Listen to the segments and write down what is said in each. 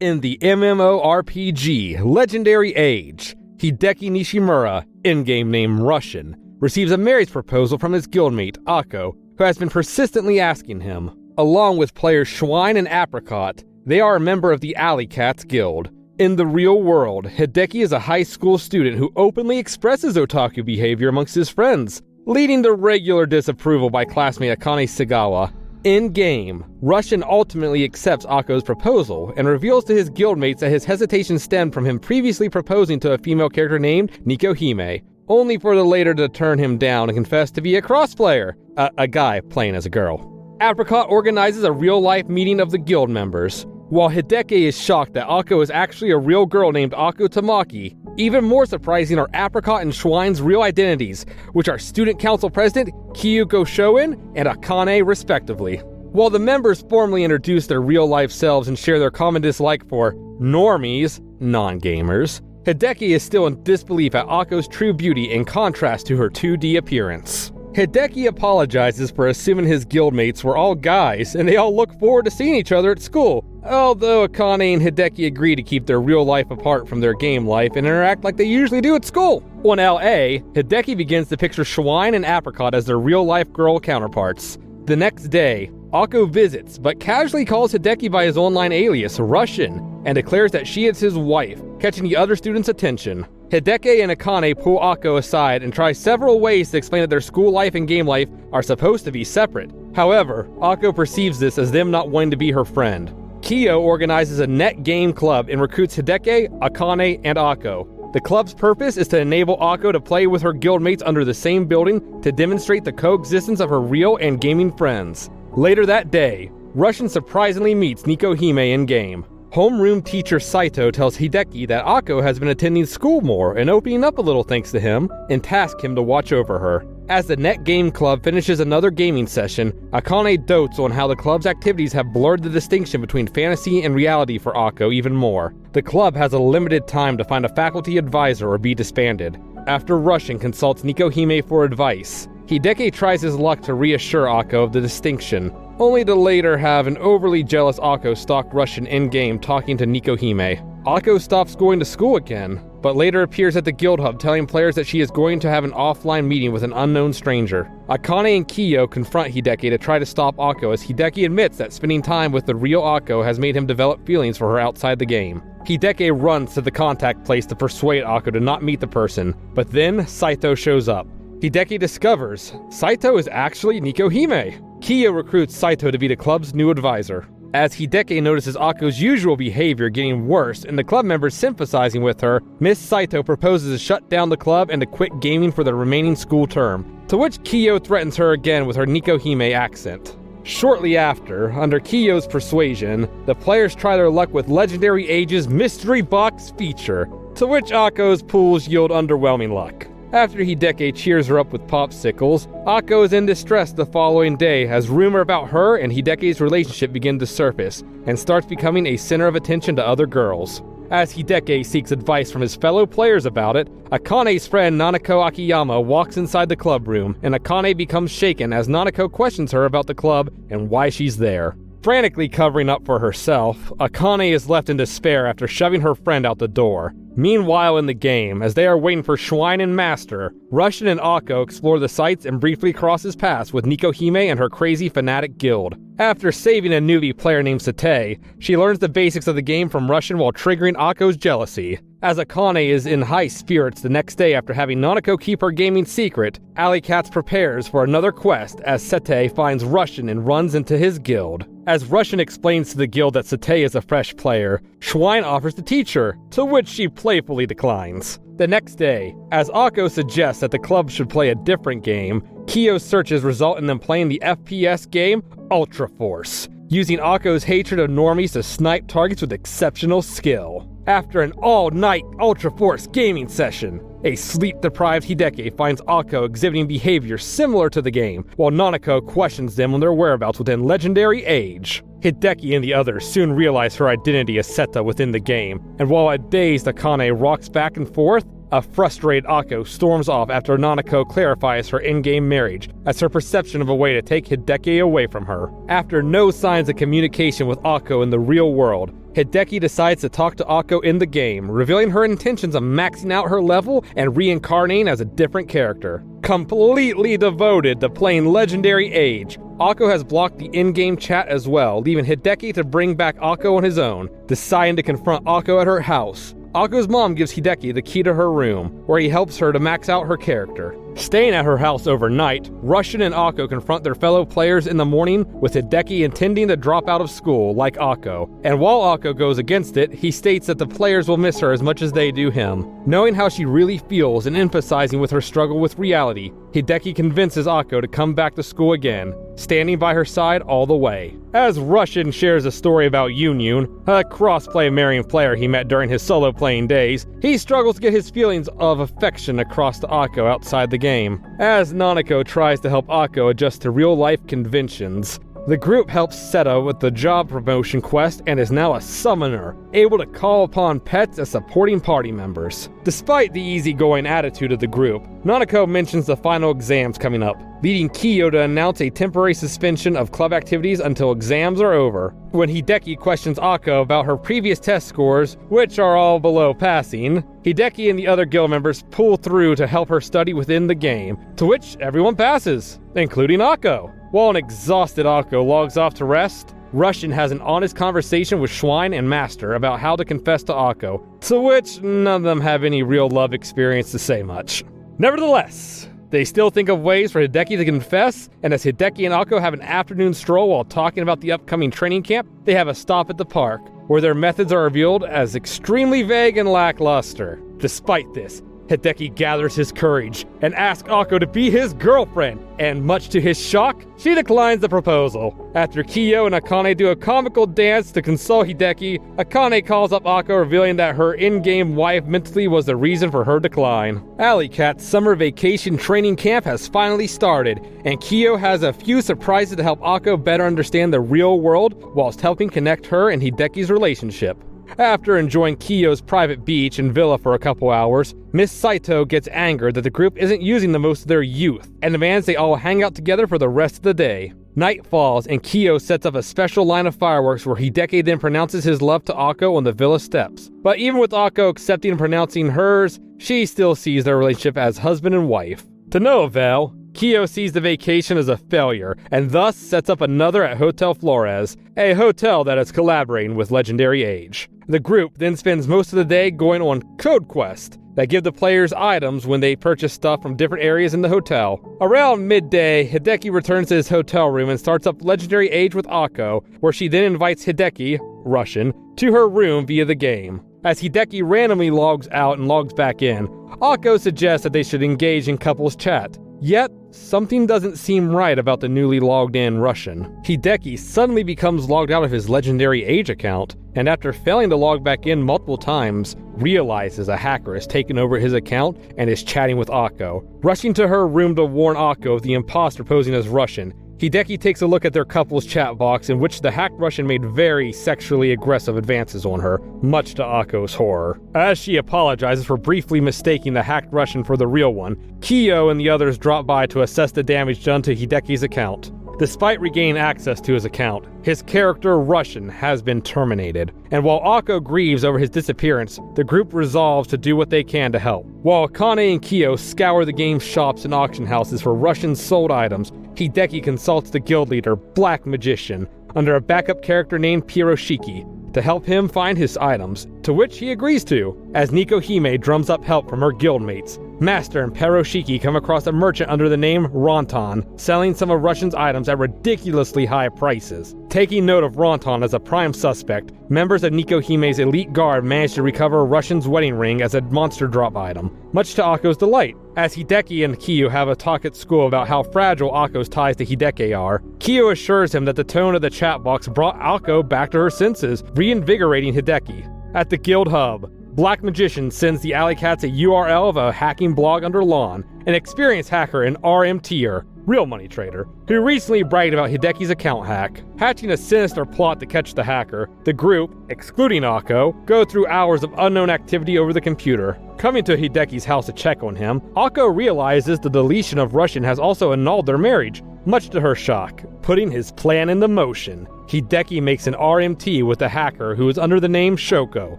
In the MMORPG Legendary Age, Hideki Nishimura, in-game name Rusian, receives a marriage proposal from his guildmate, Akko, who has been persistently asking him. Along with players Schwein and Apricot, they are a member of the Alley Cats Guild. In the real world, Hideki is a high school student who openly expresses otaku behavior amongst his friends, leading to regular disapproval by classmate Akane Sagawa. In-game, Rusian ultimately accepts Akko's proposal and reveals to his guildmates that his hesitation stemmed from him previously proposing to a female character named Nikohime, only for the later to turn him down and confess to be a crossplayer, a guy playing as a girl. Apricot organizes a real-life meeting of the guild members. While Hideki is shocked that Akko is actually a real girl named Akko Tamaki, even more surprising are Apricot and Schwein's real identities, which are Student Council President Kyuko Shoin and Akane respectively. While the members formally introduce their real-life selves and share their common dislike for normies, non-gamers, Hideki is still in disbelief at Akko's true beauty in contrast to her 2D appearance. Hideki apologizes for assuming his guildmates were all guys and they all look forward to seeing each other at school, although Akane and Hideki agree to keep their real life apart from their game life and interact like they usually do at school. On LA, Hideki begins to picture Schwein and Apricot as their real-life girl counterparts. The next day, Akko visits, but casually calls Hideki by his online alias, Rusian, and declares that she is his wife, catching the other students' attention. Hideki and Akane pull Akko aside and try several ways to explain that their school life and game life are supposed to be separate. However, Akko perceives this as them not wanting to be her friend. Kyo organizes a net game club and recruits Hideki, Akane, and Akko. The club's purpose is to enable Akko to play with her guildmates under the same building to demonstrate the coexistence of her real and gaming friends. Later that day, Rusian surprisingly meets Nikohime in-game. Homeroom teacher Saito tells Hideki that Akko has been attending school more and opening up a little thanks to him, and tasks him to watch over her. As the Net Game Club finishes another gaming session, Akane dotes on how the club's activities have blurred the distinction between fantasy and reality for Akko even more. The club has a limited time to find a faculty advisor or be disbanded. After Rusian consults Nikohime for advice, Hideki tries his luck to reassure Akko of the distinction, only to later have an overly jealous Akko stalk Rusian in-game talking to Nikohime. Akko stops going to school again, but later appears at the guild hub telling players that she is going to have an offline meeting with an unknown stranger. Akane and Kyo confront Hideki to try to stop Akko as Hideki admits that spending time with the real Akko has made him develop feelings for her outside the game. Hideki runs to the contact place to persuade Akko to not meet the person, but then Saito shows up. Hideki discovers Saito is actually Nikohime. Kyo recruits Saito to be the club's new advisor. As Hideki notices Akko's usual behavior getting worse and the club members sympathizing with her, Miss Saito proposes to shut down the club and to quit gaming for the remaining school term, to which Kyo threatens her again with her Nikohime accent. Shortly after, under Kyo's persuasion, the players try their luck with Legendary Age's Mystery Box feature, to which Akko's pools yield underwhelming luck. After Hideki cheers her up with popsicles, Akko is in distress the following day as rumor about her and Hideki's relationship begin to surface, and starts becoming a center of attention to other girls. As Hideki seeks advice from his fellow players about it, Akane's friend Nanako Akiyama walks inside the club room, and Akane becomes shaken as Nanako questions her about the club and why she's there. Frantically covering up for herself, Akane is left in despair after shoving her friend out the door. Meanwhile in the game, as they are waiting for Schwein and Master, Rusian and Akko explore the sights and briefly crosses paths with Nikohime and her crazy fanatic guild. After saving a newbie player named Sate, she learns the basics of the game from Rusian while triggering Akko's jealousy. As Akane is in high spirits the next day after having Nanako keep her gaming secret, Alley Cats prepares for another quest as Sate finds Rusian and runs into his guild. As Rusian explains to the guild that Sate is a fresh player, Schwein offers to teach her, to which she playfully declines. The next day, as Akko suggests that the club should play a different game, Kyo's searches result in them playing the FPS game Ultra Force, using Akko's hatred of normies to snipe targets with exceptional skill. After an all-night Ultra Force gaming session, a sleep-deprived Hideki finds Akko exhibiting behavior similar to the game, while Nanako questions them on their whereabouts within Legendary Age. Hideki and the others soon realize her identity as Seta within the game, and while a dazed Akane rocks back and forth, a frustrated Akko storms off after Nanako clarifies her in-game marriage as her perception of a way to take Hideki away from her. After no signs of communication with Akko in the real world, Hideki decides to talk to Akko in the game, revealing her intentions of maxing out her level and reincarnating as a different character. Completely devoted to playing Legendary Age, Akko has blocked the in-game chat as well, leaving Hideki to bring back Akko on his own, deciding to confront Akko at her house. Akko's mom gives Hideki the key to her room, where he helps her to max out her character. Staying at her house overnight, Rusian and Akko confront their fellow players in the morning, with Hideki intending to drop out of school like Akko. And while Akko goes against it, he states that the players will miss her as much as they do him. Knowing how she really feels and emphasizing with her struggle with reality, Hideki convinces Akko to come back to school again, standing by her side all the way. As Rusian shares a story about Yunyun, a cross-play marrying player he met during his solo playing days, he struggles to get his feelings of affection across to Akko outside the game, as Nanako tries to help Akko adjust to real-life conventions. The group helps Seta with the job promotion quest and is now a summoner, able to call upon pets as supporting party members. Despite the easygoing attitude of the group, Nanako mentions the final exams coming up, leading Kiyo to announce a temporary suspension of club activities until exams are over. When Hideki questions Akko about her previous test scores, which are all below passing, Hideki and the other guild members pull through to help her study within the game, to which everyone passes, including Akko. While an exhausted Akko logs off to rest, Rusian has an honest conversation with Schwein and Master about how to confess to Akko, to which none of them have any real love experience to say much. Nevertheless, they still think of ways for Hideki to confess, and as Hideki and Akko have an afternoon stroll while talking about the upcoming training camp, they have a stop at the park, where their methods are revealed as extremely vague and lackluster. Despite this, Hideki gathers his courage and asks Akko to be his girlfriend, and much to his shock, she declines the proposal. After Kiyo and Akane do a comical dance to console Hideki, Akane calls up Akko, revealing that her in-game wife mentally was the reason for her decline. Alley Cat's summer vacation training camp has finally started, and Kiyo has a few surprises to help Akko better understand the real world, whilst helping connect her and Hideki's relationship. After enjoying Kiyo's private beach and villa for a couple hours, Miss Saito gets angered that the group isn't using the most of their youth, and demands they all hang out together for the rest of the day. Night falls, and Kiyo sets up a special line of fireworks where Hideki then pronounces his love to Akko on the villa steps. But even with Akko accepting and pronouncing hers, she still sees their relationship as husband and wife. To no avail, Kiyo sees the vacation as a failure, and thus sets up another at Hotel Flores, a hotel that is collaborating with Legendary Age. The group then spends most of the day going on code quests that give the players items when they purchase stuff from different areas in the hotel. Around midday, Hideki returns to his hotel room and starts up Legendary Age with Akko, where she then invites Hideki, Rusian, to her room via the game. As Hideki randomly logs out and logs back in, Akko suggests that they should engage in couples chat. Yet, something doesn't seem right about the newly logged in Rusian. Hideki suddenly becomes logged out of his Legendary Age account, and after failing to log back in multiple times, realizes a hacker has taken over his account and is chatting with Akko. Rushing to her room to warn Akko of the imposter posing as Rusian, Hideki takes a look at their couple's chat box, in which the hacked Rusian made very sexually aggressive advances on her, much to Akko's horror. As she apologizes for briefly mistaking the hacked Rusian for the real one, Kiyo and the others drop by to assess the damage done to Hideki's account. Despite regaining access to his account, his character Rusian has been terminated, and while Akko grieves over his disappearance, the group resolves to do what they can to help. While Akane and Kiyo scour the game's shops and auction houses for Russian sold items, Hideki consults the guild leader, Black Magician, under a backup character named Piroshiki, to help him find his items, to which he agrees to, as Nikohime drums up help from her guildmates. Master and Piroshiki come across a merchant under the name Ronton, selling some of Russian's items at ridiculously high prices. Taking note of Ronton as a prime suspect, members of Nikohime's elite guard manage to recover Russian's wedding ring as a monster drop item, much to Akko's delight. As Hideki and Kiyo have a talk at school about how fragile Akko's ties to Hideki are, Kiyo assures him that the tone of the chat box brought Akko back to her senses, reinvigorating Hideki. At the guild hub, Black Magician sends the Alley Cats a URL of a hacking blog under Lawn, an experienced hacker and RMTer, real money trader, who recently bragged about Hideki's account hack. Hatching a sinister plot to catch the hacker, the group, excluding Akko, go through hours of unknown activity over the computer. Coming to Hideki's house to check on him, Akko realizes the deletion of Rusian has also annulled their marriage, much to her shock. Putting his plan into motion, Hideki makes an RMT with a hacker who is under the name Shoko,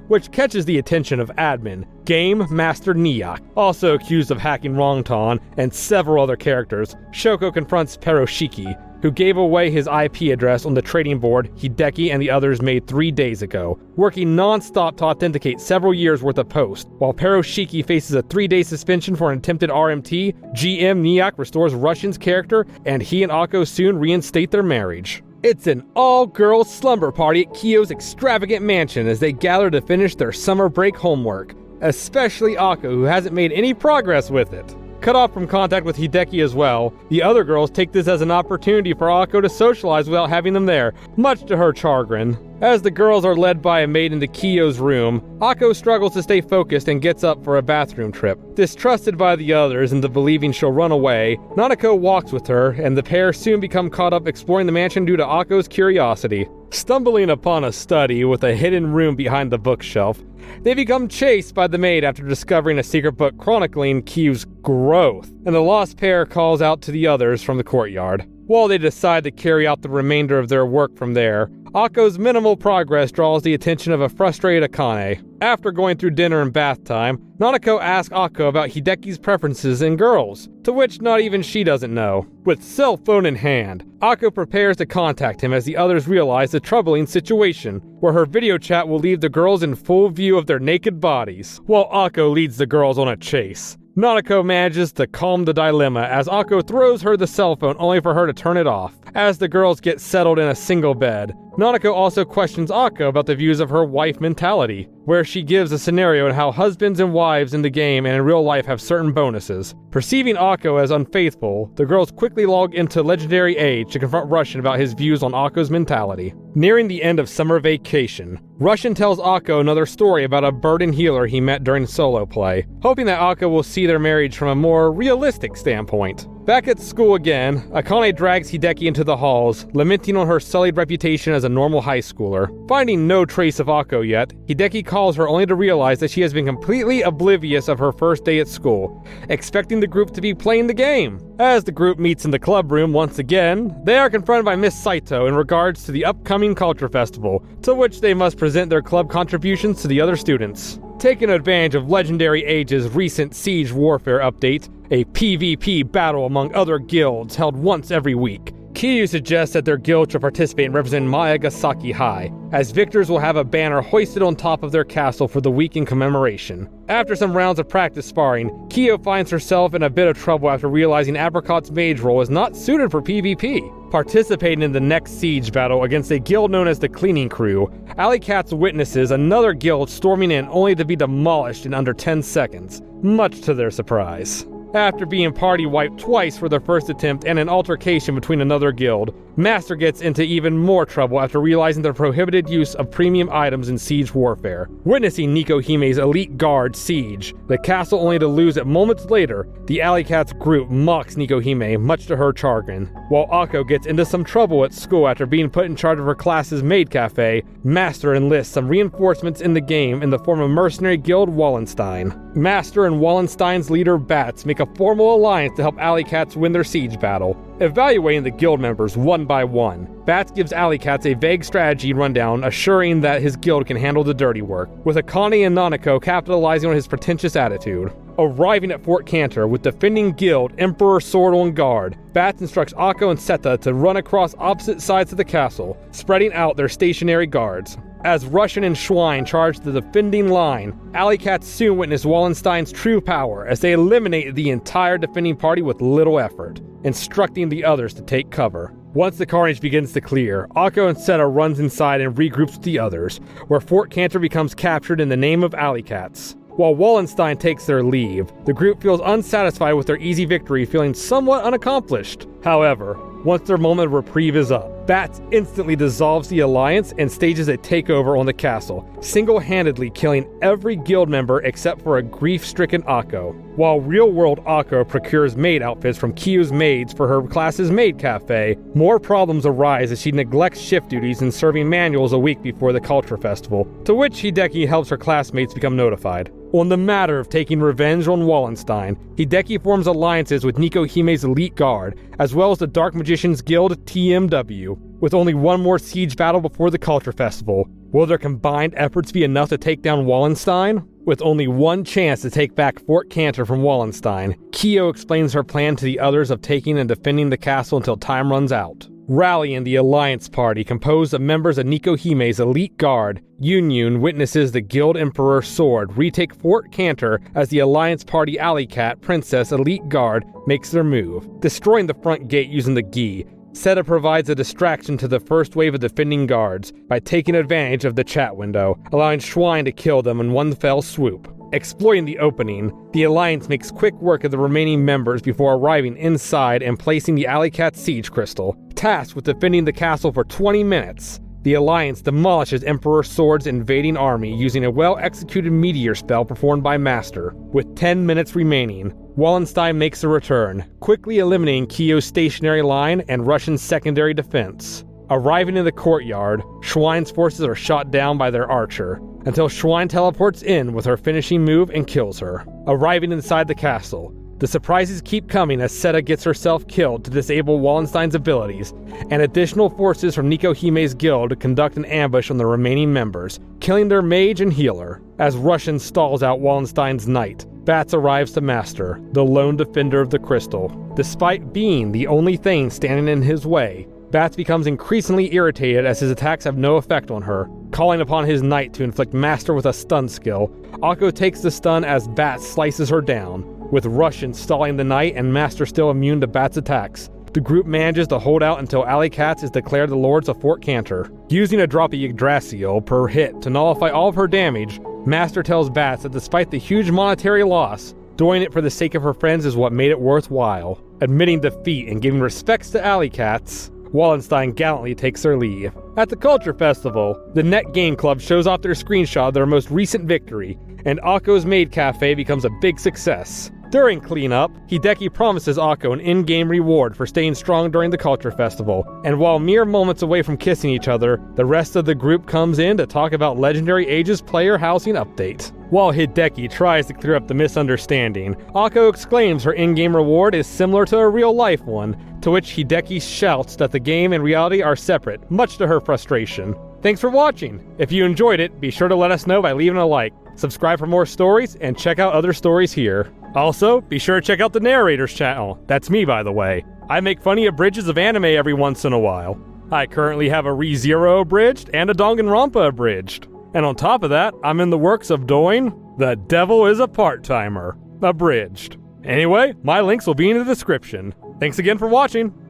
which catches the attention of admin, Game Master Nyack, also accused of hacking Rongton, and several other characters. Shoko confronts Peroshiki, who gave away his IP address on the trading board Hideki and the others made 3 days ago, working non-stop to authenticate several years worth of posts. While Peroshiki faces a 3-day suspension for an attempted RMT, GM Nyack restores Russian's character, and he and Akko soon reinstate their marriage. It's an all-girls slumber party at Kyo's extravagant mansion as they gather to finish their summer break homework, especially Akko, who hasn't made any progress with it. Cut off from contact with Hideki as well, the other girls take this as an opportunity for Akko to socialize without having them there, much to her chagrin. As the girls are led by a maid into Kyo's room, Akko struggles to stay focused and gets up for a bathroom trip. Distrusted by the others into believing she'll run away, Nanako walks with her, and the pair soon become caught up exploring the mansion due to Akko's curiosity. Stumbling upon a study with a hidden room behind the bookshelf, they become chased by the maid after discovering a secret book chronicling Kyo's growth, and the lost pair calls out to the others from the courtyard. While they decide to carry out the remainder of their work from there, Akko's minimal progress draws the attention of a frustrated Akane. After going through dinner and bath time, Nanako asks Akko about Hideki's preferences in girls, to which not even she doesn't know. With cell phone in hand, Akko prepares to contact him as the others realize the troubling situation, where her video chat will leave the girls in full view of their naked bodies, while Akko leads the girls on a chase. Nanako manages to calm the dilemma as Akko throws her the cell phone only for her to turn it off. As the girls get settled in a single bed, Nanako also questions Akko about the views of her wife mentality, where she gives a scenario on how husbands and wives in the game and in real life have certain bonuses. Perceiving Akko as unfaithful, the girls quickly log into Legendary Age to confront Rusian about his views on Akko's mentality. Nearing the end of summer vacation, Rusian tells Akko another story about a burden healer he met during solo play, hoping that Akko will see their marriage from a more realistic standpoint. Back at school again, Akane drags Hideki into the halls, lamenting on her sullied reputation as a normal high schooler. Finding no trace of Akko yet, Hideki calls her only to realize that she has been completely oblivious of her first day at school, expecting the group to be playing the game. As the group meets in the club room once again, they are confronted by Miss Saito in regards to the upcoming culture festival, to which they must present their club contributions to the other students. Taking advantage of Legendary Age's recent Siege Warfare update, a PvP battle among other guilds held once every week, Kiryu suggests that their guild should participate and represent Maegasaki High, as victors will have a banner hoisted on top of their castle for the week in commemoration. After some rounds of practice sparring, Kyo finds herself in a bit of trouble after realizing Apricot's mage role is not suited for PvP. Participating in the next siege battle against a guild known as the Cleaning Crew, Alley Cats witnesses another guild storming in only to be demolished in under 10 seconds, much to their surprise. After being party wiped twice for their first attempt and an altercation between another guild, Master gets into even more trouble after realizing the prohibited use of premium items in siege warfare. Witnessing Nikohime's elite guard siege the castle only to lose it moments later, the Alley Cats group mocks Nikohime, much to her chagrin. While Akko gets into some trouble at school after being put in charge of her class's maid cafe, Master enlists some reinforcements in the game in the form of mercenary guild Wallenstein. Master and Wallenstein's leader Bats make a formal alliance to help Alley Cats win their siege battle. Evaluating the guild members one by one, Bats gives Alley Cats a vague strategy rundown, assuring that his guild can handle the dirty work, with Akane and Nanako capitalizing on his pretentious attitude. Arriving at Fort Cantor with defending guild Emperor Sword on guard, Bats instructs Akko and Seta to run across opposite sides of the castle, spreading out their stationary guards. As Rusian and Schwein charge the defending line, Alley Cats soon witness Wallenstein's true power as they eliminate the entire defending party with little effort, instructing the others to take cover. Once the carnage begins to clear, Akko and Seta runs inside and regroups with the others, where Fort Cantor becomes captured in the name of Alley Cats. While Wallenstein takes their leave, the group feels unsatisfied with their easy victory, feeling somewhat unaccomplished. However, once their moment of reprieve is up, Bats instantly dissolves the alliance and stages a takeover on the castle, single-handedly killing every guild member except for a grief-stricken Akko. While real-world Akko procures maid outfits from Kyo's maids for her class's maid cafe, more problems arise as she neglects shift duties and serving manuals a week before the culture festival, to which Hideki helps her classmates become notified. On the matter of taking revenge on Wallenstein, Hideki forms alliances with Nikohime's elite guard, as well as the Dark Magicians Guild TMW. With only one more siege battle before the Culture Festival, will their combined efforts be enough to take down Wallenstein? With only one chance to take back Fort Cantor from Wallenstein, Kyo explains her plan to the others of taking and defending the castle until time runs out. Rallying the Alliance Party, composed of members of Nikohime's elite guard, Yun witnesses the Guild Emperor's sword retake Fort Cantor as the Alliance Party Alley Cat Princess elite guard makes their move, destroying the front gate using the gi. Seta provides a distraction to the first wave of defending guards by taking advantage of the chat window, allowing Schwein to kill them in one fell swoop. Exploiting the opening, the Alliance makes quick work of the remaining members before arriving inside and placing the Alley Cat's siege crystal. Tasked with defending the castle for 20 minutes, the Alliance demolishes Emperor Sword's invading army using a well-executed meteor spell performed by Master. With 10 minutes remaining, Wallenstein makes a return, quickly eliminating Kyo's stationary line and Russian secondary defense. Arriving in the courtyard, Schwein's forces are shot down by their archer, until Schwein teleports in with her finishing move and kills her. Arriving inside the castle, the surprises keep coming as Seta gets herself killed to disable Wallenstein's abilities, and additional forces from Nikohime's guild conduct an ambush on the remaining members, killing their mage and healer. As Russian stalls out Wallenstein's knight, Bats arrives to Master, the lone defender of the crystal. Despite being the only thing standing in his way, Bats becomes increasingly irritated as his attacks have no effect on her. Calling upon his knight to inflict Master with a stun skill, Akko takes the stun as Bats slices her down. With Russian stalling the knight and Master still immune to Bats' attacks, the group manages to hold out until Alley Cats is declared the lords of Fort Cantor. Using a drop of Yggdrasil per hit to nullify all of her damage, Master tells Bats that despite the huge monetary loss, doing it for the sake of her friends is what made it worthwhile. Admitting defeat and giving respects to Alley Cats, Wallenstein gallantly takes their leave. At the Culture Festival, the Net Game Club shows off their screenshot of their most recent victory, and Akko's Maid Cafe becomes a big success. During cleanup, Hideki promises Akko an in-game reward for staying strong during the Culture Festival, and while mere moments away from kissing each other, the rest of the group comes in to talk about Legendary Age's player housing update. While Hideki tries to clear up the misunderstanding, Akko exclaims her in-game reward is similar to a real-life one, to which Hideki shouts that the game and reality are separate, much to her frustration. Thanks for watching! If you enjoyed it, be sure to let us know by leaving a like, subscribe for more stories, and check out other stories here. Also, be sure to check out the Narrator's channel. That's me, by the way. I make funny abridges of anime every once in a while. I currently have a ReZero abridged and a Danganronpa abridged. And on top of that, I'm in the works of doing The Devil is a Part-Timer abridged. Anyway, my links will be in the description. Thanks again for watching.